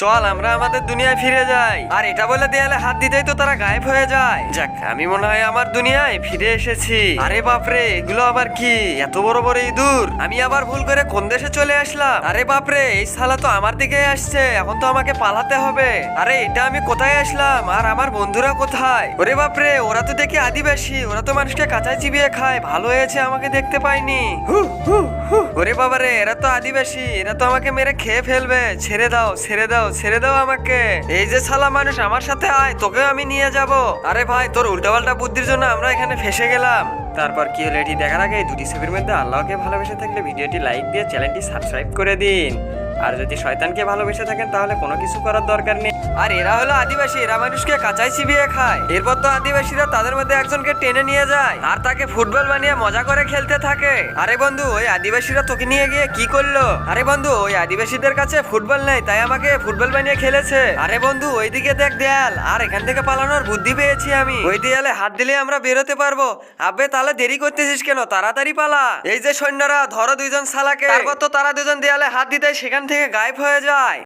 চল আমরা আমাদের দুনিয়ায় ফিরে যাই। আর এটা বলে দেয়ালে হাত দিতেই তো তারা গায়েব হয়ে যায়। যাক, আমি মনে হয় আমার দুনিয়ায় ফিরে এসেছি। আরে বাপরে, এগুলো আবার কি? এত বড় বড় ইঁদুর! আমি আবার ভুল করে কোন দেশে চলে আসলাম? আরে বাপরে, এই শালা তো আমার দিকে আসছে। এখন তো আমাকে পালাতে হবে। আরে এটা আমি কোথায় আসলাম? আর আমার বন্ধুরা কোথায়? ওরে বাপরে, ওরা তো দেখি আদিবাসী। ওরা তো মানুষকে কাঁচায় চিবিয়ে খায়। ভালো হয়েছে আমাকে দেখতে পাইনি। ওরে বাবারে, এরা তো আদিবাসী। এরা তো আমাকে মেরে খেয়ে ফেলবে। ছেড়ে দাও, ছেড়ে দাও, ছেড়ে দাও আমাকে। এই যে শালা মানুষ, আমার সাথে আয়, তোকেও আমি নিয়ে যাব। আরে ভাই, তোর উল্টাপাল্টা বুদ্ধির জন্য আমরা এখানে ফেসে গেলাম। তারপর কি হলো এটি দেখার আগে এই দুটি ছবির মধ্যে আল্লাহকে ভালোবেসে থাকলে ভিডিওটি লাইক দিয়ে চ্যানেলটি সাবস্ক্রাইব করে দিন। আর যদি শয়তানকে ভালোবেসে থাকেন তাহলে কোনো কিছু করার দরকার নেই। আর এরা হলো আদিবাসী। এরা মানুষকে কাঁচাই চিবিয়ে খায়। এরপর তো আদিবাসীরা তাদের মধ্যে একজনকে টেনে নিয়ে যায় আর তাকে ফুটবল বানিয়ে মজা করে খেলতে থাকে। আরে বন্ধু, ওই আদিবাসীরা তোকে নিয়ে গিয়ে কি করলো? আরে বন্ধু, ওই আদিবাসীদের কাছে ফুটবল নেই, তাই আমাকে ফুটবল বানিয়ে খেলেছে। আরে বন্ধু, ওইদিকে দেখ দেয়াল। আর এখান থেকে পালানোর বুদ্ধি পেয়েছি আমি। ওই দেয়ালে হাত দিলে আমরা বেরোতে পারবো। আবে তাহলে দেরি করতেছিস কেন? তাড়াতাড়ি পালা। এই যে সৈন্যরা, ধরো দুইজন শালাকে। তারপর তো তারা দুজন দেয়ালে হাত দিতে সেখান থেকে গায়েব হয়ে যায়।